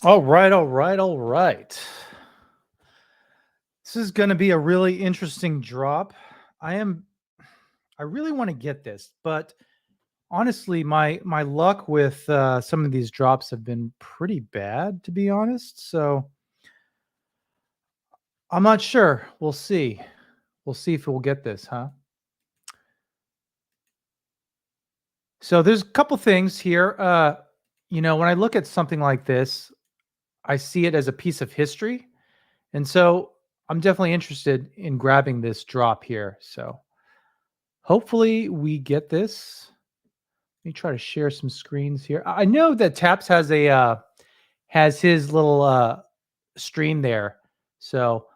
All right, all right, all right. This is going to be a really interesting drop. I really want to get this, but honestly, my luck with some of these drops have been pretty bad, to be honest. So I'm not sure. We'll see. We'll see if we'll get this, huh? So there's a couple things here. When I look at something like this, I see it as a piece of history. And so I'm definitely interested in grabbing this drop here. So hopefully we get this. Let me try to share some screens here. I know that Taps has his little stream there. So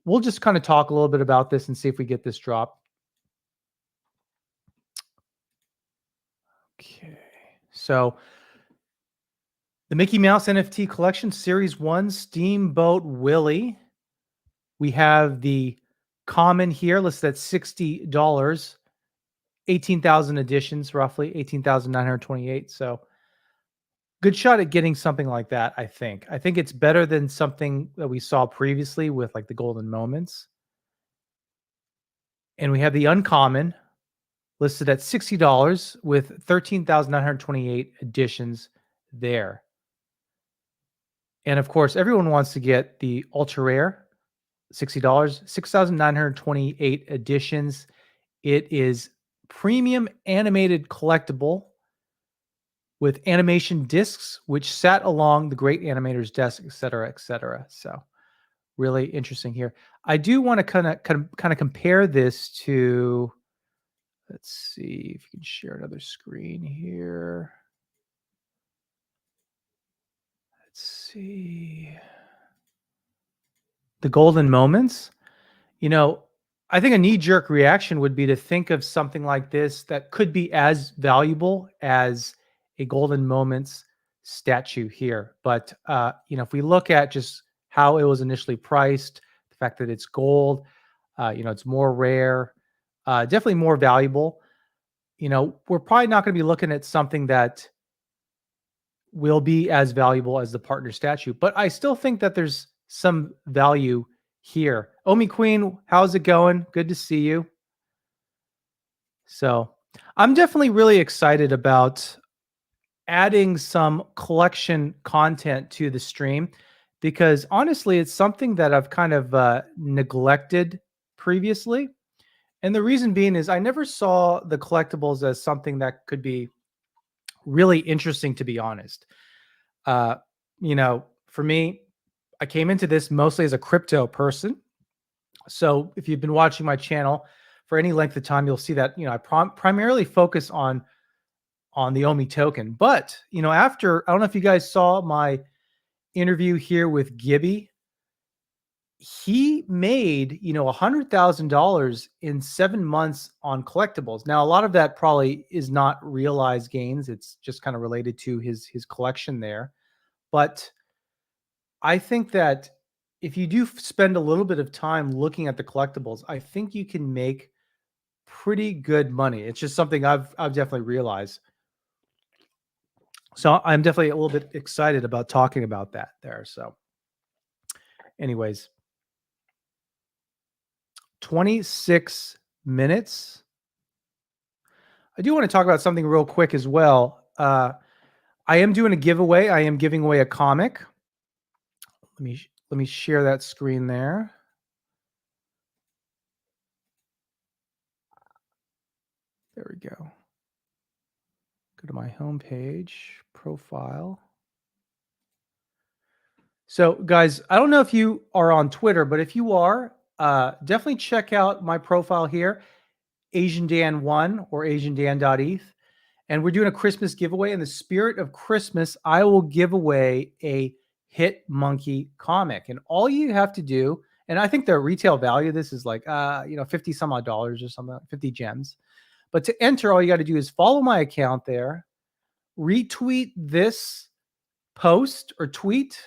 we'll just kind of talk a little bit about this and see if we get this drop. Okay. So the Mickey Mouse NFT collection series 1 Steamboat Willie. We have the common here listed at $60. 18,000 editions, roughly 18,928. So good shot at getting something like that, I think. I think it's better than something that we saw previously with like the golden moments. And we have the uncommon listed at $60 with 13,928 editions there. And of course, everyone wants to get the ultra rare, $60, 6,928 editions. It is premium animated collectible with animation discs, which sat along the great animator's desk, et cetera, et cetera. So really interesting here. I do want to kind of compare this to, let's see if you can share another screen here. Let's see. The golden moments. I think a knee-jerk reaction would be to think of something like this that could be as valuable as a golden moments statue here. But if we look at just how it was initially priced, the fact that it's gold, it's more rare, definitely more valuable. We're probably not going to be looking at something that will be as valuable as the partner statue. But I still think that there's some value here. Omi Queen, how's it going? Good to see you. So I'm definitely really excited about adding some collection content to the stream because honestly, it's something that I've kind of neglected previously. And the reason being is I never saw the collectibles as something that could be really interesting, to be honest. For me, I came into this mostly as a crypto person. So if you've been watching my channel for any length of time, you'll see that, I primarily focus on the Omi token. But, after, I don't know if you guys saw my interview here with Gibby, he made, $100,000 in 7 months on collectibles. Now, a lot of that probably is not realized gains. It's just kind of related to his collection there. But I think that if you do spend a little bit of time looking at the collectibles, I think you can make pretty good money. It's just something I've definitely realized. So I'm definitely a little bit excited about talking about that there. So anyways, 26 minutes. I do want to talk about something real quick as well. I am doing a giveaway. I am giving away a comic. Let me share that screen there. There we go. Go to my homepage, profile. So guys, I don't know if you are on Twitter, but if you are, definitely check out my profile here, AsianDan1 or AsianDan.eth. And we're doing a Christmas giveaway. In the spirit of Christmas, I will give away a Hit Monkey comic. And all you have to do, and I think the retail value of this is like, 50 some odd dollars or something, 50 gems. But to enter, all you got to do is follow my account there, retweet this post or tweet,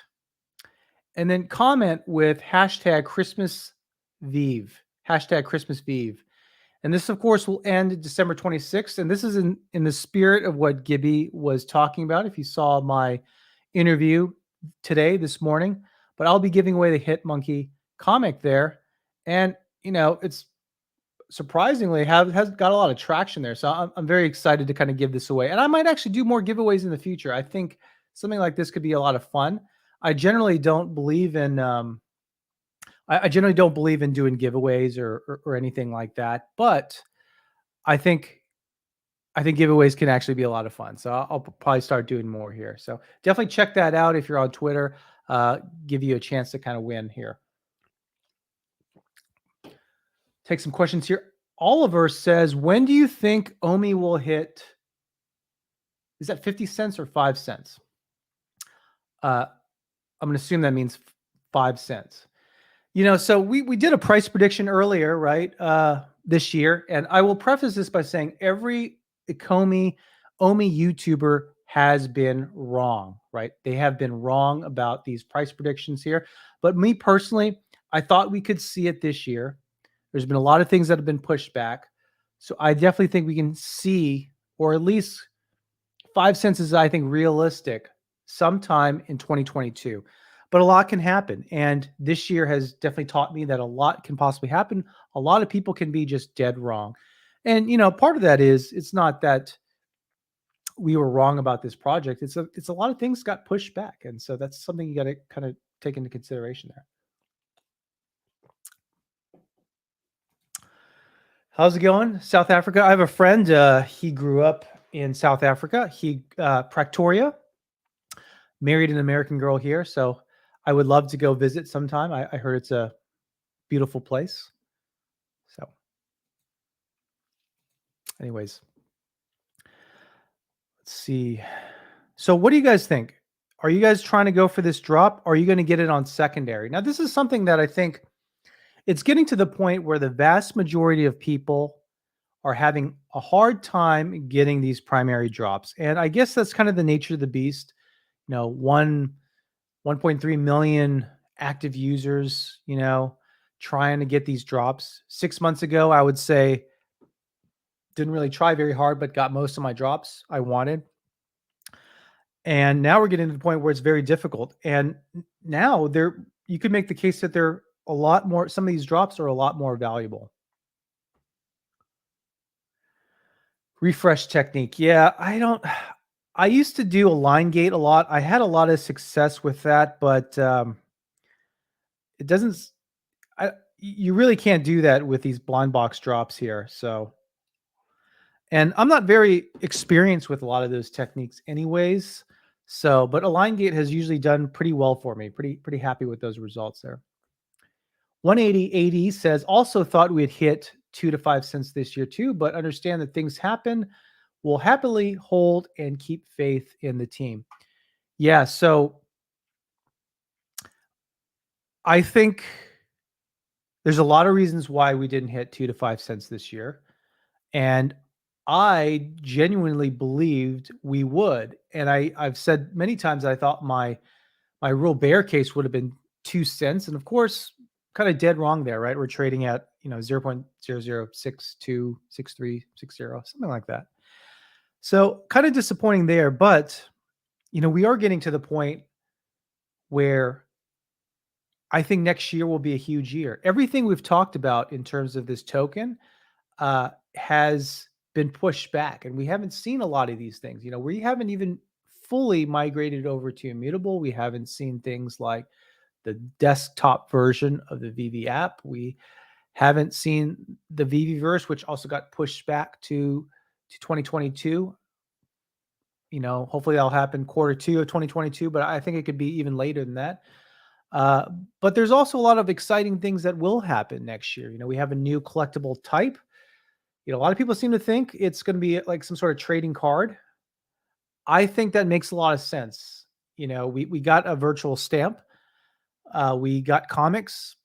and then comment with hashtag Christmas Veve, hashtag Christmas Veve. And this, of course, will end December 26th. And this is in the spirit of what Gibby was talking about. If you saw my interview today, this morning, but I'll be giving away the Hit Monkey comic there. And, it's surprisingly has got a lot of traction there. So I'm very excited to kind of give this away. And I might actually do more giveaways in the future. I think something like this could be a lot of fun. I generally don't believe in I generally don't believe in doing giveaways or anything like that. But I think giveaways can actually be a lot of fun. So I'll probably start doing more here. So definitely check that out if you're on Twitter. Give you a chance to kind of win here. Take some questions here. Oliver says, when do you think Omi will hit? Is that 50 cents or 5 cents? I'm going to assume that means 5 cents. So we did a price prediction earlier, right? This year. And I will preface this by saying every ecomi Omi YouTuber has been wrong, right? They have been wrong about these price predictions here. But me personally, I thought we could see it this year. There's been a lot of things that have been pushed back. So I definitely think we can see, or at least 5 cents is, I think, realistic sometime in 2022. But a lot can happen. And this year has definitely taught me that a lot can possibly happen. A lot of people can be just dead wrong. And, part of that is it's not that we were wrong about this project. It's a lot of things got pushed back. And so that's something you got to kind of take into consideration there. How's it going? South Africa. I have a friend. He grew up in South Africa. He Pretoria, married an American girl here. So I would love to go visit sometime. I heard it's a beautiful place. So anyways, let's see. So what do you guys think? Are you guys trying to go for this drop? Or are you going to get it on secondary? Now, this is something that I think it's getting to the point where the vast majority of people are having a hard time getting these primary drops. And I guess that's kind of the nature of the beast. 1.3 million active users, trying to get these drops. 6 months ago, I would say didn't really try very hard, but got most of my drops I wanted. And now we're getting to the point where it's very difficult. And now you could make the case that they're a lot more, some of these drops are a lot more valuable. Refresh technique. Yeah, I used to do a line gate a lot. I had a lot of success with that, but it doesn't, you really can't do that with these blind box drops here. So, and I'm not very experienced with a lot of those techniques anyways. So, but a line gate has usually done pretty well for me. Pretty happy with those results there. 180 AD says, also thought we'd hit 2 to 5 cents this year too, but understand that things happen. We'll happily hold and keep faith in the team. Yeah, so I think there's a lot of reasons why we didn't hit 2 to 5 cents this year. And I genuinely believed we would. And I've said many times I thought my real bear case would have been 2 cents. And of course, kind of dead wrong there, right? We're trading at 0.00626360, something like that. So kind of disappointing there, but we are getting to the point where I think next year will be a huge year. Everything we've talked about in terms of this token has been pushed back, and we haven't seen a lot of these things. We haven't even fully migrated over to immutable. We haven't seen things like the desktop version of the veve app. We haven't seen the veveverse, which also got pushed back to 2022. Hopefully that'll happen Q2 of 2022, but I think it could be even later than that. But there's also a lot of exciting things that will happen next year. We have a new collectible type. A lot of people seem to think it's going to be like some sort of trading card. I think that makes a lot of sense. We got a virtual stamp. We got comics.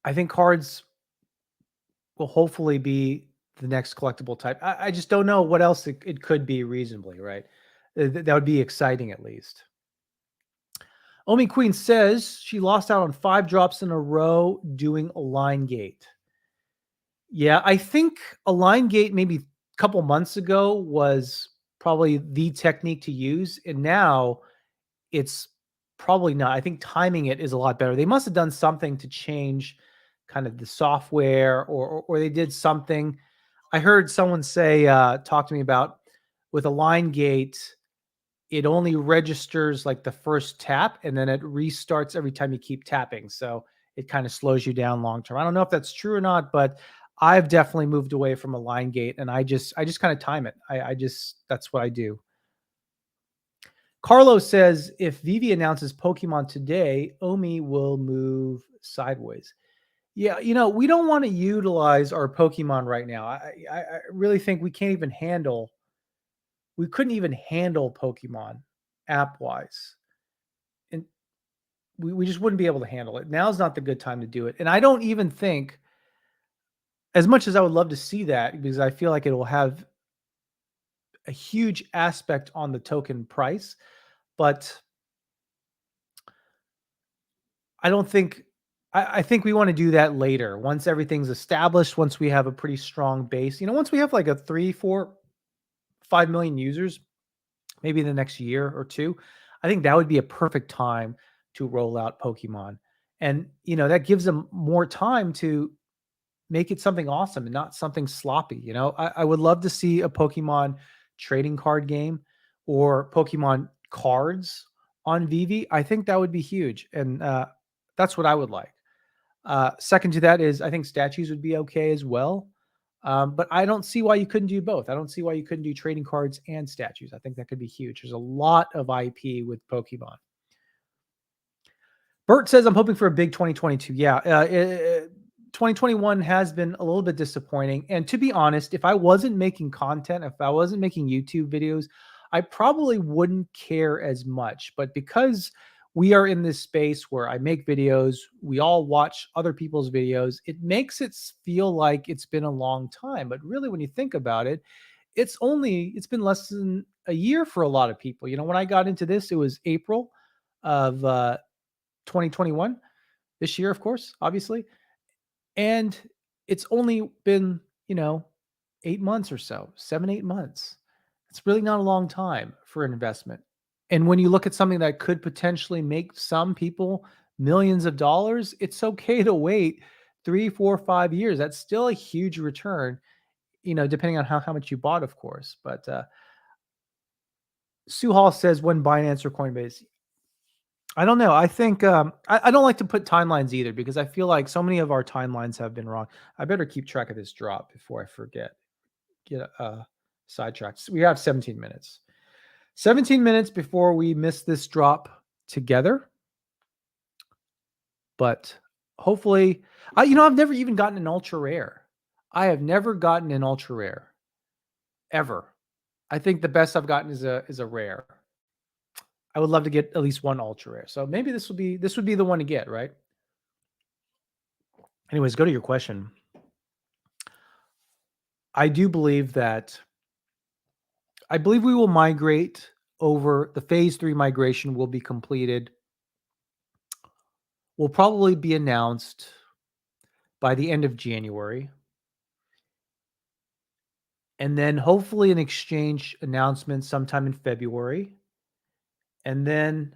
I think cards will hopefully be the next collectible type. I just don't know what else it could be reasonably, right? That would be exciting at least. Omi Queen says she lost out on 5 drops in a row doing a line gate. Yeah, I think a line gate maybe a couple months ago was probably the technique to use. And now it's probably not. I think timing it is a lot better. They must have done something to change kind of the software, or they did something. I heard someone say, talk to me about with a line gate, it only registers like the first tap and then it restarts every time you keep tapping. So it kind of slows you down long term. I don't know if that's true or not, but I've definitely moved away from a line gate, and I just kind of time it. I just that's what I do. Carlos says if Vivi announces Pokemon today, Omi will move sideways. Yeah, we don't want to utilize our Pokemon right now. I really think we couldn't even handle Pokemon app wise. And we just wouldn't be able to handle it. Now's not the good time to do it. And I don't even think, as much as I would love to see that, because I feel like it will have a huge aspect on the token price, but I don't think I think we want to do that later once everything's established, once we have a pretty strong base. Once we have like a 3, 4, 5 million users, maybe in the next year or two, I think that would be a perfect time to roll out Pokemon. And that gives them more time to make it something awesome and not something sloppy. I would love to see a Pokemon trading card game or Pokemon cards on Vivi. I think that would be huge. And that's what I would like. Second to that is I think statues would be okay as well. But I don't see why you couldn't do both. I don't see why you couldn't do trading cards and statues. I think that could be huge. There's a lot of IP with Pokemon. Bert says, I'm hoping for a big 2022. Yeah. 2021 has been a little bit disappointing. And to be honest, if I wasn't making content, if I wasn't making YouTube videos, I probably wouldn't care as much. But because we are in this space where I make videos, we all watch other people's videos, it makes it feel like it's been a long time. But really, when you think about it, it's been less than a year for a lot of people. When I got into this, it was April of 2021, this year, of course, obviously. And it's only been, 8 months or so, 7, 8 months. It's really not a long time for an investment. And when you look at something that could potentially make some people millions of dollars, it's okay to wait 3, 4, 5 years. That's still a huge return, depending on how much you bought, of course. But Sue Hall says, when Binance or Coinbase? I don't know. I think I don't like to put timelines either, because I feel like so many of our timelines have been wrong. I better keep track of this drop before I forget. Get sidetracked. We have 17 minutes. 17 minutes before we miss this drop together. But hopefully, I've never even gotten an ultra rare. I have never gotten an ultra rare ever. I think the best I've gotten is a rare. I would love to get at least one ultra rare. So maybe this would be the one to get, right? Anyways, go to your question. I believe we will migrate over. The phase 3 migration will be completed. Will probably be announced by the end of January. And then hopefully an exchange announcement sometime in February. And then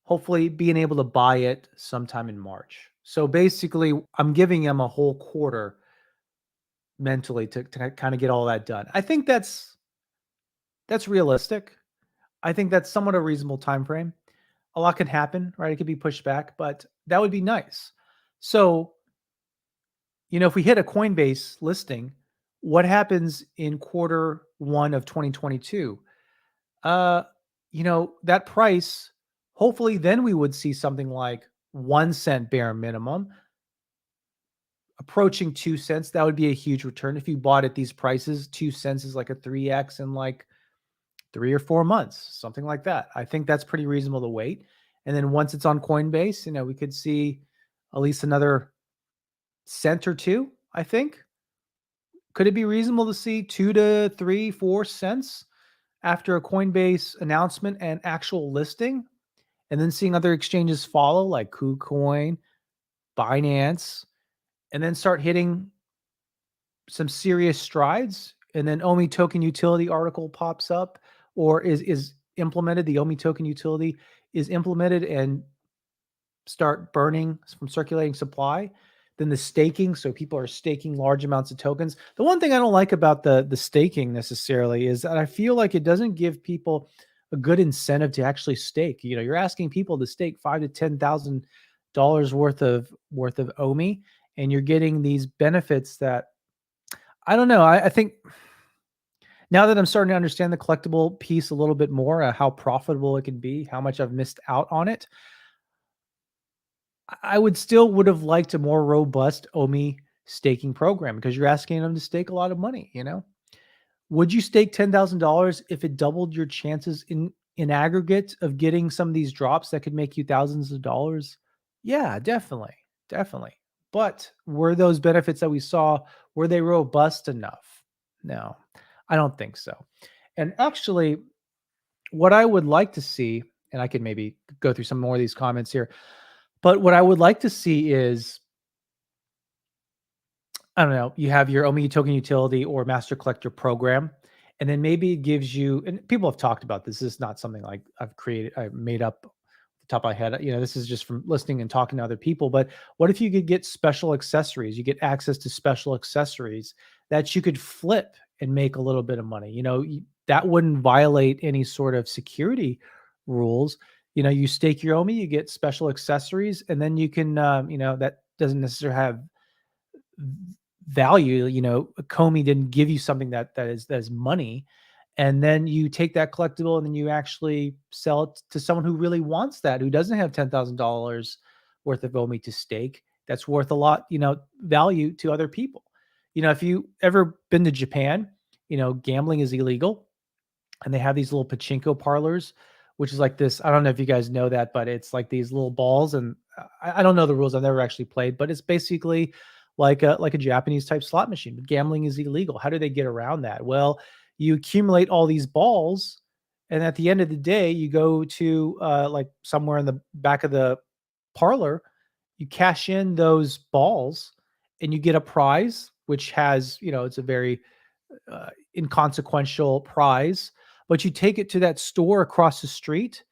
hopefully being able to buy it sometime in March. So basically, I'm giving them a whole quarter mentally to kind of get all that done. I think that's realistic. I think that's somewhat a reasonable time frame. A lot can happen, right? It could be pushed back, but that would be nice. So, if we hit a Coinbase listing, what happens in Q1 of 2022? That price, hopefully then we would see something like 1 cent bare minimum, approaching 2 cents. That would be a huge return. If you bought at these prices, 2 cents is like a 3x in like 3 or 4 months, something like that. I think that's pretty reasonable to wait. And then once it's on Coinbase, we could see at least another cent or two, I think. Could it be reasonable to see 2 to 3, 4 cents after a Coinbase announcement and actual listing, and then seeing other exchanges follow like KuCoin, Binance, and then start hitting some serious strides? And then Omi token utility article pops up or is implemented. The Omi token utility is implemented and start burning from circulating supply, then the staking, so people are staking large amounts of tokens. The one thing I don't like about the staking necessarily is that I feel like it doesn't give people a good incentive to actually stake. You know, you're asking people to stake $5,000 to $10,000 worth of Omi, and you're getting these benefits that I don't know. I think now that I'm starting to understand the collectible piece a little bit more, how profitable it can be, how much I've missed out on it, I would have liked a more robust Omi staking program because you're asking them to stake a lot of money, you know? Would you stake $10,000 if it doubled your chances in aggregate of getting some of these drops that could make you thousands of dollars? Yeah, definitely. Definitely. But were those benefits that we saw, were they robust enough? No. I don't think so. And actually, what I would like to see, and I can maybe go through some more of these comments here, but what I would like to see is, I don't know, you have your Omi token utility or master collector program, and then maybe it gives you, and people have talked about this. This is not something like I've made up off the top of my head. You know, this is just from listening and talking to other people. But what if you could get special accessories? You get access to special accessories that you could flip and make a little bit of money. You know, that wouldn't violate any sort of security rules. You know, you stake your Omi, you get special accessories, and then you can, that doesn't necessarily have value. You know, Comey didn't give you something that is money, and then you take that collectible and then you actually sell it to someone who really wants that, who doesn't have $10,000 worth of Omi to stake. That's worth a lot, value to other people. You know, if you ever been to Japan, gambling is illegal, and they have these little pachinko parlors, which is like this. I don't know if you guys know that, but it's like these little balls, and I don't know the rules. I've never actually played, but it's basically like a Japanese type slot machine. But gambling is illegal. How do they get around that? Well, you accumulate all these balls, and at the end of the day, you go to like somewhere in the back of the parlor, you cash in those balls, and you get a prize, which has, it's a very inconsequential prize, but you take it to that store across the street,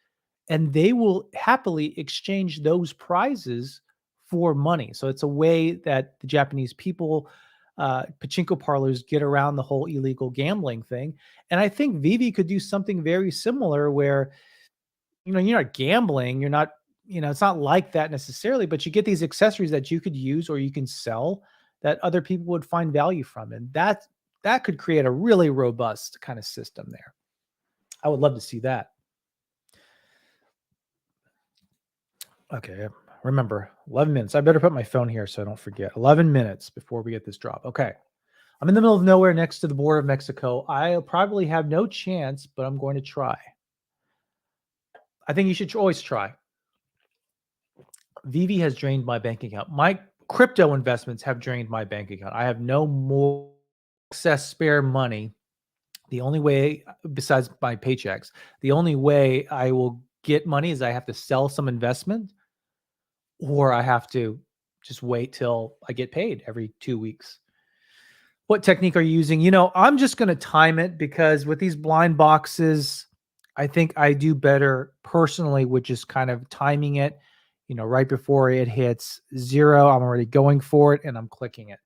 and they will happily exchange those prizes for money. So it's a way that the Japanese people, pachinko parlors, get around the whole illegal gambling thing. And I think Vivi could do something very similar where, you're not gambling, you're not, it's not like that necessarily, but you get these accessories that you could use or you can sell that other people would find value from. And that could create a really robust kind of system there. I would love to see that. Okay, remember, 11 minutes. I better put my phone here so I don't forget. 11 minutes before we get this drop. Okay. I'm in the middle of nowhere next to the border of Mexico. I'll probably have no chance, but I'm going to try. I think you should always try. Vivi has drained my bank account. My crypto investments have drained my bank account. I have no more excess spare money. The only way, besides my paychecks, the only way I will get money is I have to sell some investment, or I have to just wait till I get paid every 2 weeks. What technique are you using? I'm just going to time it, because with these blind boxes, I think I do better personally with just kind of timing it, right before it hits 0, I'm already going for it and I'm clicking it.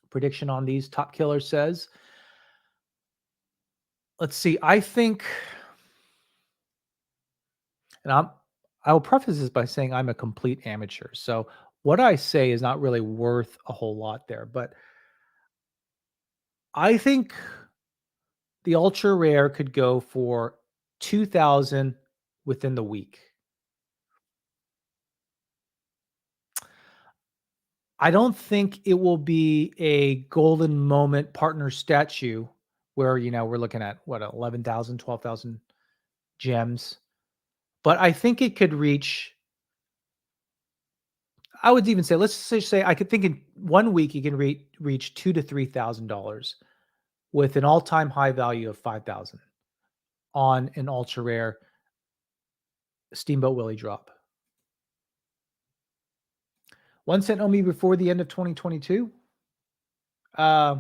Prediction on these top killers says, let's see. I think, and I will preface this by saying I'm a complete amateur. So what I say is not really worth a whole lot there, but I think the ultra rare could go for 2,000 within the week. I don't think it will be a golden moment partner statue where, we're looking at what, 11,000, 12,000 gems. But I think it could reach, I would even say, let's say I could think in 1 week you can reach $2,000 to $3,000 with an all-time high value of 5,000 on an ultra rare Steamboat Willie drop. 1 cent Omi before the end of 2022. Yeah,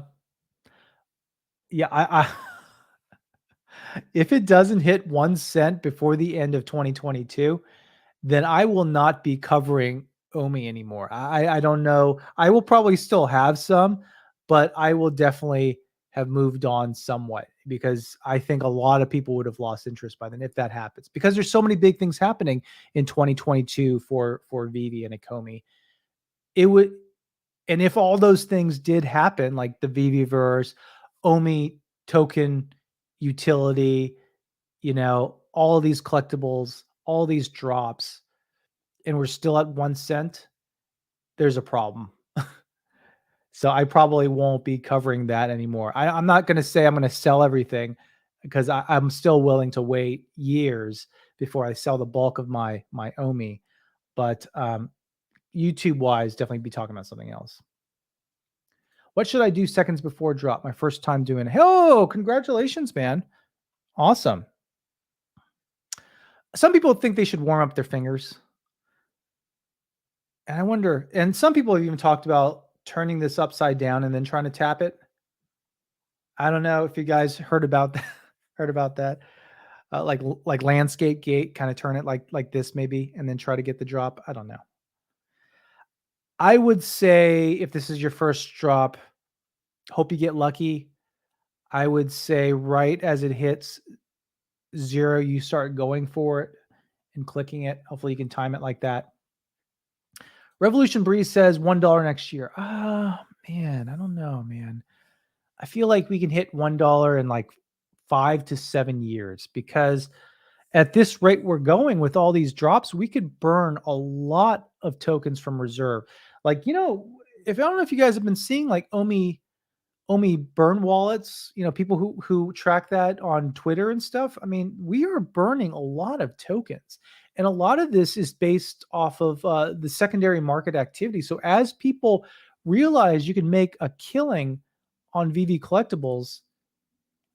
If it doesn't hit 1 cent before the end of 2022, then I will not be covering Omi anymore. I don't know. I will probably still have some, but I will definitely have moved on somewhat because I think a lot of people would have lost interest by then if that happens. Because there's so many big things happening in 2022 for Vivi and ecomi. It would, and if all those things did happen, like the Viviverse, Omi token utility, all of these collectibles, all these drops, and we're still at 1 cent, there's a problem. So I probably won't be covering that anymore. I'm not going to say I'm going to sell everything because I'm still willing to wait years before I sell the bulk of my Omi. But YouTube wise, definitely be talking about something else. What should I do seconds before drop? My first time doing it. Oh, congratulations, man. Awesome. Some people think they should warm up their fingers. And I wonder, and some people have even talked about turning this upside down and then trying to tap it. I don't know if you guys heard about that. Heard about that? Like landscape gate, kind of turn it like this maybe, and then try to get the drop. I don't know. I would say if this is your first drop, hope you get lucky. I would say right as it hits 0, you start going for it and clicking it. Hopefully you can time it like that. Revolution Breeze says $1 next year. Man, I don't know, man. I feel like we can hit $1 in like 5 to 7 years because at this rate we're going with all these drops, we could burn a lot of tokens from reserve. Like, if I don't know if you guys have been seeing like Omi burn wallets, people who track that on Twitter and stuff. I mean, we are burning a lot of tokens. And a lot of this is based off of the secondary market activity. So as people realize you can make a killing on VV collectibles,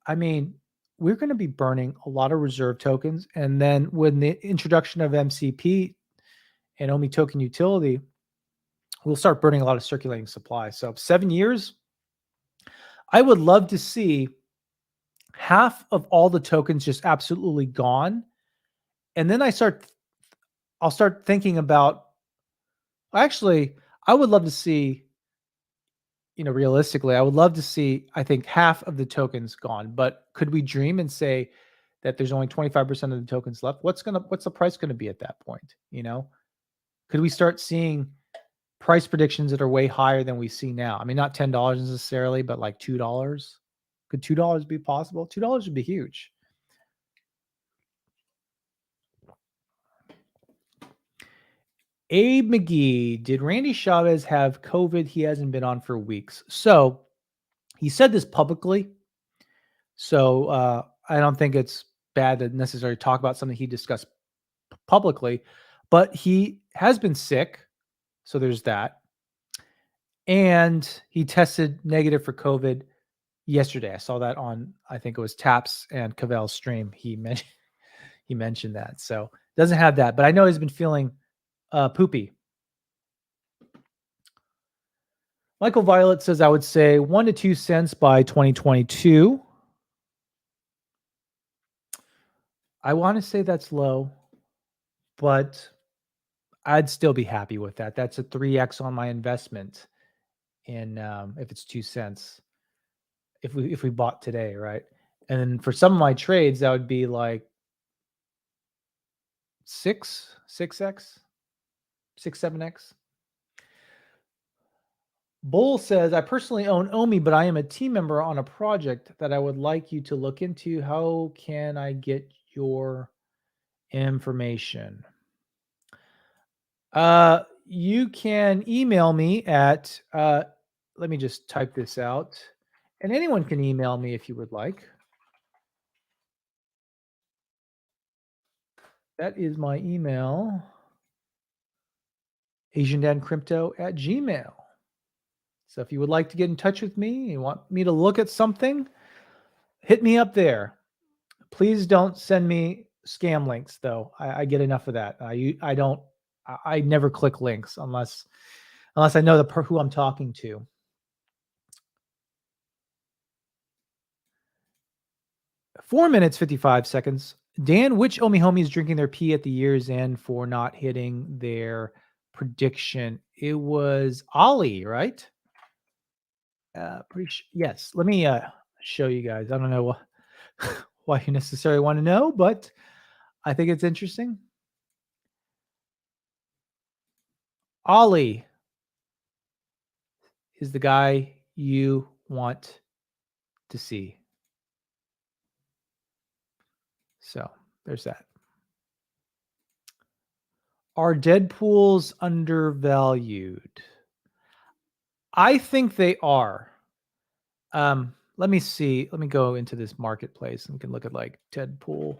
I mean, we're going to be burning a lot of reserve tokens. And then when the introduction of MCP and Omi token utility, we'll start burning a lot of circulating supply. So 7 years, I would love to see half of all the tokens just absolutely gone. And then I'll start thinking about, actually, I would love to see, realistically, I would love to see, I think, half of the tokens gone. But could we dream and say that there's only 25% of the tokens left? What's the price going to be at that point? Could we start seeing price predictions that are way higher than we see now? I mean, not $10 necessarily, but like $2. Could $2 be possible? $2 would be huge. Abe McGee, did Randy Chavez have COVID? He hasn't been on for weeks. So he said this publicly. So I don't think it's bad to necessarily talk about something he discussed publicly, but he has been sick. So there's that. And he tested negative for COVID yesterday. I saw that on, I think it was Taps and Cavell's stream. He mentioned that. So doesn't have that, but I know he's been feeling poopy. Michael Violet says, I would say 1 to 2 cents by 2022. I want to say that's low, but I'd still be happy with that. That's a 3x on my investment in if it's 2 cents. If we bought today, right? And then for some of my trades, that would be like 6x, 7x. Bull says, I personally own Omi, but I am a team member on a project that I would like you to look into. How can I get your information? You can email me at, let me just type this out. And anyone can email me if you would like. That is my email, asiandancrypto@gmail. So if you would like to get in touch with me, you want me to look at something, hit me up there. Please don't send me scam links, though. I get enough of that. I never click links unless I know who I'm talking to. 4 minutes, 55 seconds. Dan, which Omi Homie is drinking their pee at the year's end for not hitting their prediction? It was Ollie, right? Yes. Let me show you guys. I don't know why you necessarily want to know, but I think it's interesting. Ollie is the guy you want to see. So there's that. Are Deadpools undervalued? I think they are. Let me see. Let me go into this marketplace and we can look at like Deadpool.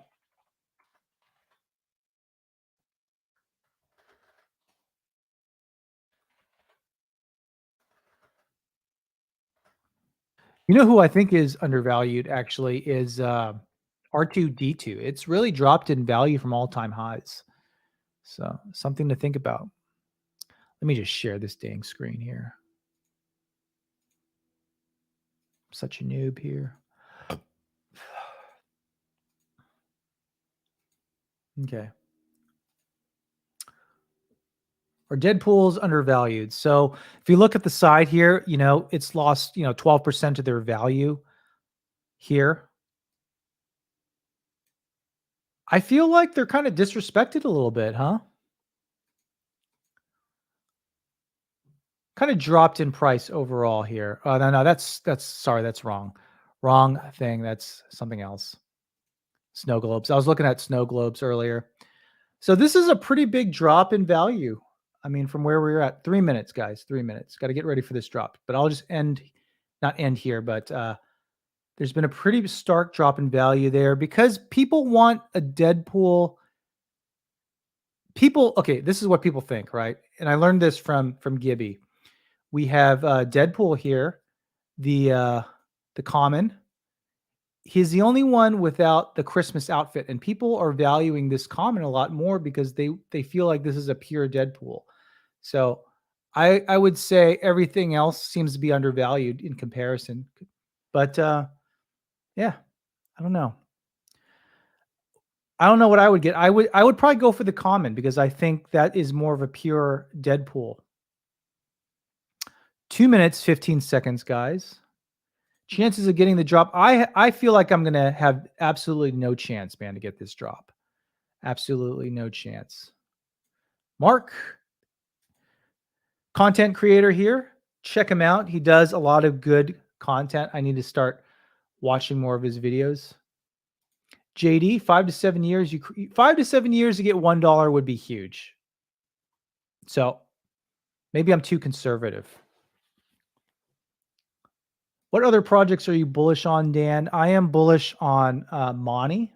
You know who I think is undervalued actually is R2D2. It's really dropped in value from all-time highs. So something to think about. Let me just share this dang screen here. I'm such a noob here. Okay. Or Deadpool's undervalued. So if you look at the side here, it's lost, 12% of their value here. I feel like they're kind of disrespected a little bit, huh? Kind of dropped in price overall here. Oh, no, that's sorry, that's wrong. Wrong thing. That's something else. Snow globes. I was looking at snow globes earlier. So this is a pretty big drop in value. I mean, from where we were at. 3 minutes, guys. 3 minutes. Got to get ready for this drop. But I'll just not end here, but there's been a pretty stark drop in value there because people want a Deadpool. Okay, this is what people think, right? And I learned this from Gibby. We have Deadpool here, the common. He's the only one without the Christmas outfit, and people are valuing this common a lot more because they feel like this is a pure Deadpool. So I would say everything else seems to be undervalued in comparison. But yeah, I don't know. I don't know what I would get. I would probably go for the common because I think that is more of a pure Deadpool. 2 minutes, 15 seconds, guys. Chances of getting the drop. I feel like I'm gonna have absolutely no chance, man, to get this drop. Absolutely no chance. Mark, content creator here. Check him out. He does a lot of good content. I need to start watching more of his videos. JD, 5 to 7 years. 5 to 7 years to get $1 would be huge. So maybe I'm too conservative. What other projects are you bullish on, Dan? I am bullish on Money.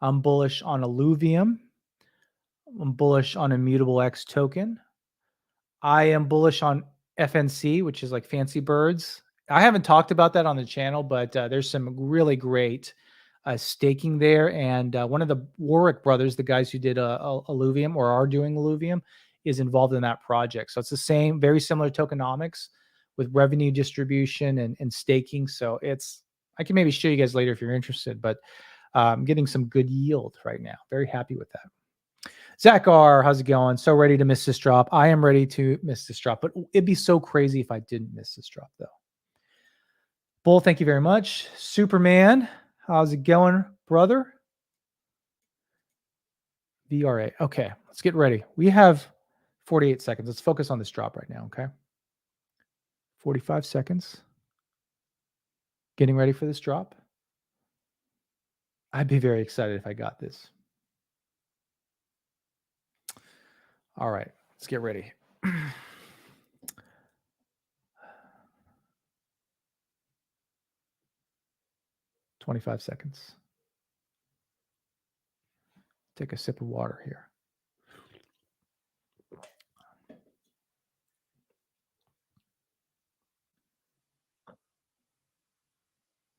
I'm bullish on Illuvium. I'm bullish on Immutable X token. I am bullish on FNC, which is like Fancy Birds. I haven't talked about that on the channel, but there's some really great staking there. And one of the Warwick brothers, the guys who did Illuvium or are doing Illuvium, is involved in that project. So it's the same, very similar tokenomics with revenue distribution and staking. So I can maybe show you guys later if you're interested, but I'm getting some good yield right now. Very happy with that. Zach R, how's it going? So ready to miss this drop. I am ready to miss this drop, but it'd be so crazy if I didn't miss this drop, though. Bull, thank you very much. Superman, how's it going, brother? VRA. Okay, let's get ready. We have 48 seconds. Let's focus on this drop right now, okay? 45 seconds. Getting ready for this drop. I'd be very excited if I got this. All right, let's get ready. 25 seconds. Take a sip of water here.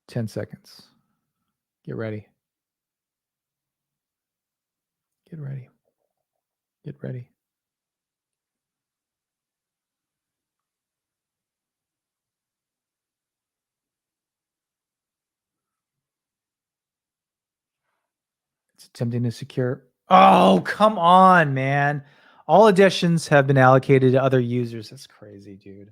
Ten seconds. Get ready. Get ready. Get ready. It's attempting to secure. Oh, come on, man. All editions have been allocated to other users. That's crazy, dude.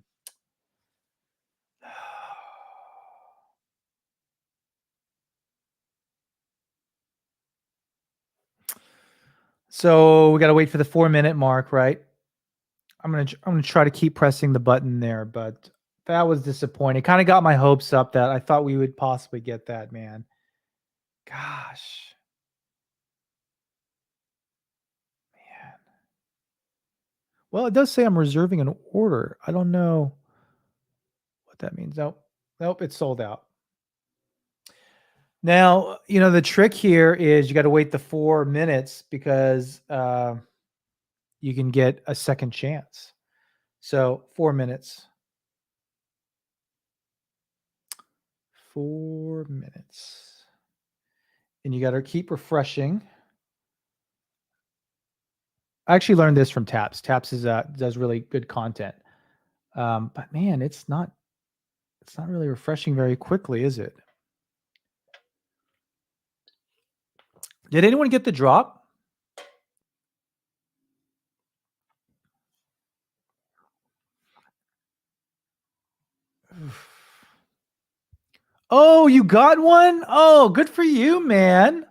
So we got to wait for the 4-minute mark, right? I'm gonna try to keep pressing the button there, but that was disappointing. Kind of got my hopes up that I thought we would possibly get that, man. Gosh, man. Well, it does say I'm reserving an order. I don't know what that means. Nope, nope, it's sold out. Now, the trick here is you got to wait the 4 minutes because you can get a second chance. So 4 minutes. 4 minutes. And you got to keep refreshing. I actually learned this from Taps. Taps does really good content. But man, it's not really refreshing very quickly, is it? Did anyone get the drop? Oh, you got one? Oh, good for you, man.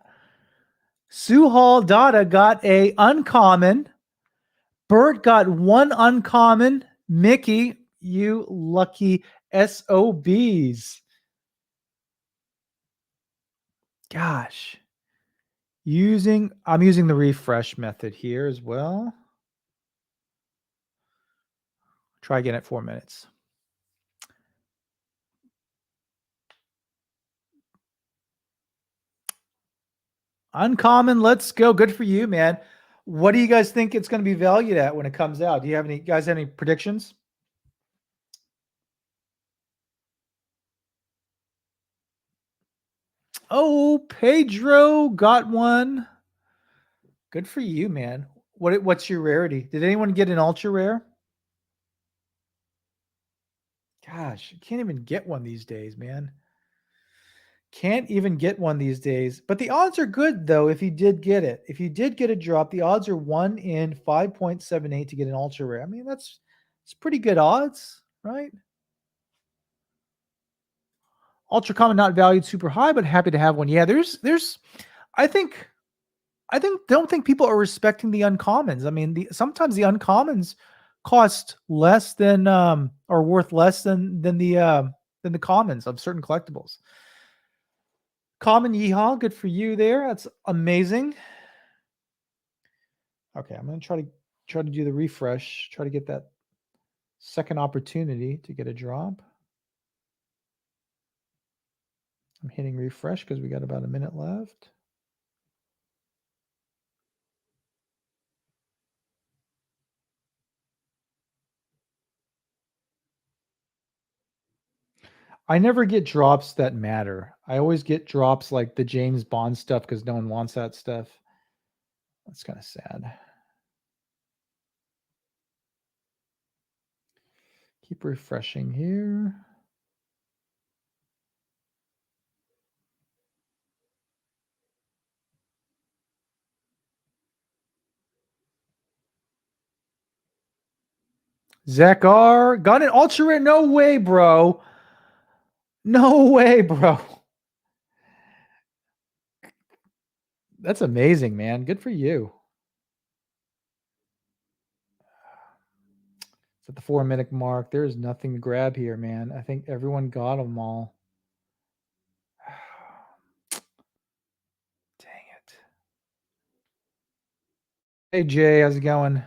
Suhal Dada got a uncommon. Bert got one uncommon. Mickey, you lucky SOBs. Gosh. I'm using the refresh method here as well. Try again at 4 minutes. Uncommon, let's go. Good for you, man. What do you guys think it's going to be valued at when it comes out? Do you guys have any predictions? Oh, Pedro got one. Good for you, man. What's your rarity? Did anyone get an ultra rare? Gosh, you can't even get one these days, man. Can't even get one these days. But the odds are good though if you did get it. If you did get a drop, the odds are 1 in 5.78 to get an ultra rare. I mean, it's pretty good odds, right? Ultra common not valued super high, but happy to have one. Yeah, there's I think don't think people are respecting the uncommons. I mean, sometimes the uncommons cost less than or worth less than the commons of certain collectibles. Common yeehaw, good for you there. That's amazing. Okay, I'm gonna try to do the refresh, try to get that second opportunity to get a drop. I'm hitting refresh because we got about a minute left. I never get drops that matter. I always get drops like the James Bond stuff because no one wants that stuff. That's kind of sad. Keep refreshing here. Zach R. Got an ultra rare. No way, bro. No way, bro. That's amazing, man. Good for you. It's at the 4-minute mark. There's nothing to grab here, man. I think everyone got them all. Dang it. Hey, Jay, how's it going?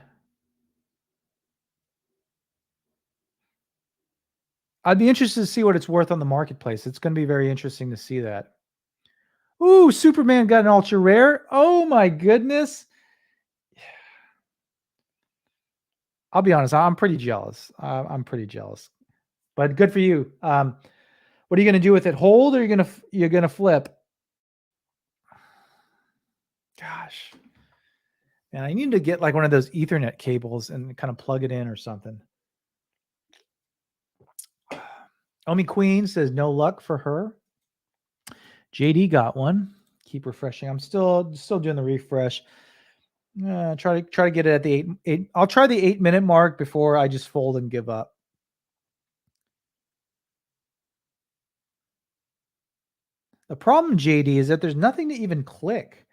I'd be interested to see what it's worth on the marketplace. It's going to be very interesting to see that. Ooh, Superman got an ultra rare. Oh my goodness. I'll be honest, I'm pretty jealous. I'm pretty jealous. But good for you. What are you going to do with it? Hold or you're going to flip? Gosh. Man, I need to get like one of those Ethernet cables and kind of plug it in or something. Omi Queen says no luck for her. JD got one. Keep refreshing. I'm still doing the refresh. Try to get it at the eight. I'll try the 8-minute mark before I just fold and give up. The problem, JD, is that there's nothing to even click.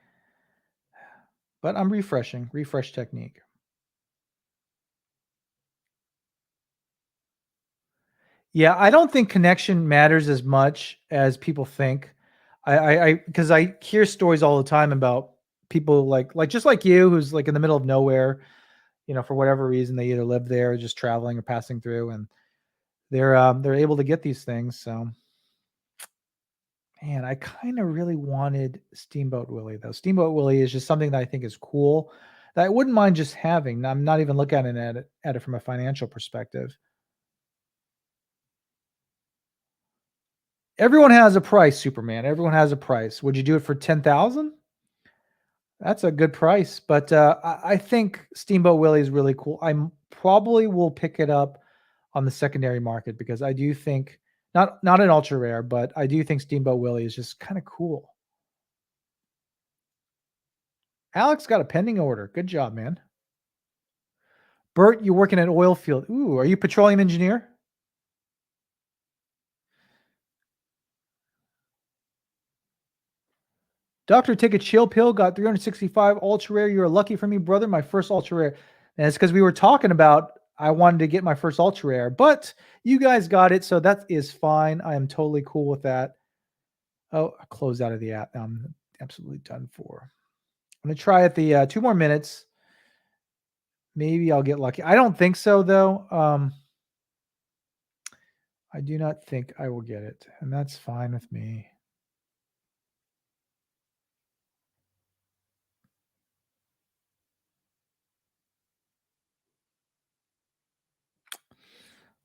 But I'm refreshing. Refresh technique. Yeah, I don't think connection matters as much as people think. Because I hear stories all the time about people like just like you, who's like in the middle of nowhere, for whatever reason, they either live there or just traveling or passing through, and they're able to get these things. So, man, I kind of really wanted Steamboat Willie though. Steamboat Willie is just something that I think is cool that I wouldn't mind just having. I'm not even looking at it from a financial perspective. Everyone has a price, Superman. Everyone has a price. Would you do it for 10,000? That's a good price, but I think Steamboat Willie is really cool. I probably will pick it up on the secondary market because I do think not an ultra rare, but I do think Steamboat Willie is just kind of cool. Alex got a pending order. Good job, man. Bert, you work in an oil field. Ooh, are you a petroleum engineer? Doctor, take a chill pill. Got 365 ultra rare. You're lucky for me, brother. My first ultra rare. And it's because we were talking about I wanted to get my first ultra rare, but you guys got it, so that is fine. I am totally cool with that. Oh, I closed out of the app. Now I'm absolutely done for. I'm gonna try it the 2 more minutes. Maybe I'll get lucky. I don't think so though. I do not think I will get it, and that's fine with me.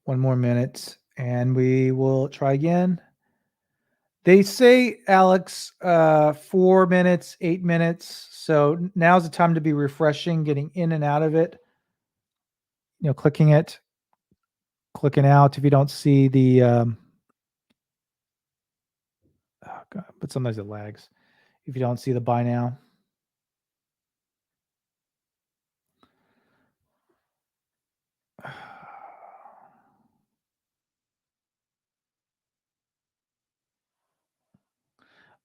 One more minute, and we will try again. They say, Alex, 4 minutes, 8 minutes. So now's the time to be refreshing, getting in and out of it. Clicking it, clicking out. If you don't see the, oh God, but sometimes it lags. If you don't see the buy now.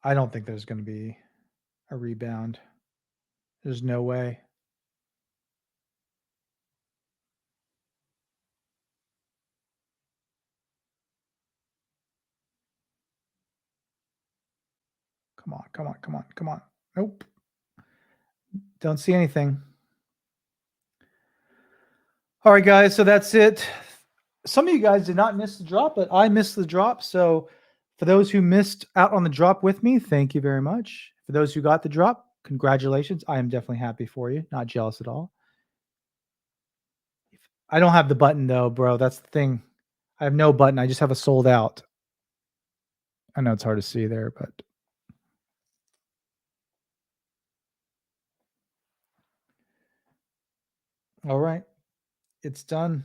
I don't think there's going to be a rebound. There's no way. Come on, come on, come on, come on. Nope. Don't see anything. All right, guys. So that's it. Some of you guys did not miss the drop, but I missed the drop. So for those who missed out on the drop with me, thank you very much. For those who got the drop, congratulations. I am definitely happy for you. Not jealous at all. I don't have the button though, bro. That's the thing. I have no button. I just have a sold out. I know it's hard to see there, but all right. It's done.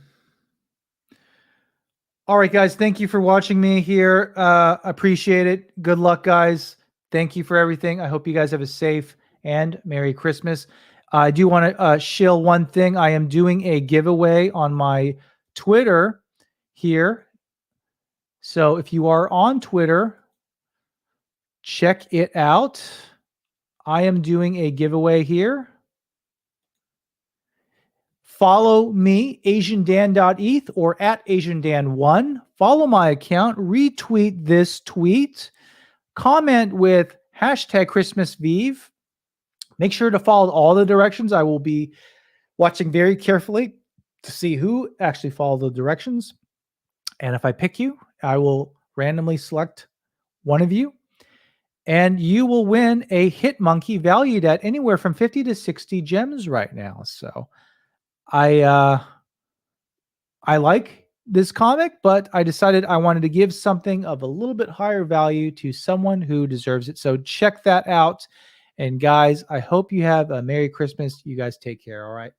All right, guys. Thank you for watching me here. Appreciate it. Good luck, guys. Thank you for everything. I hope you guys have a safe and Merry Christmas. I do want to shill one thing. I am doing a giveaway on my Twitter here. So if you are on Twitter, check it out. I am doing a giveaway here. Follow me, AsianDan.eth or at AsianDan1. Follow my account. Retweet this tweet. Comment with hashtag ChristmasVeve. Make sure to follow all the directions. I will be watching very carefully to see who actually followed the directions. And if I pick you, I will randomly select one of you. And you will win a Hit Monkey valued at anywhere from 50 to 60 gems right now. So I like this comic, but I decided I wanted to give something of a little bit higher value to someone who deserves it. So check that out. And guys, I hope you have a Merry Christmas. You guys take care. All right.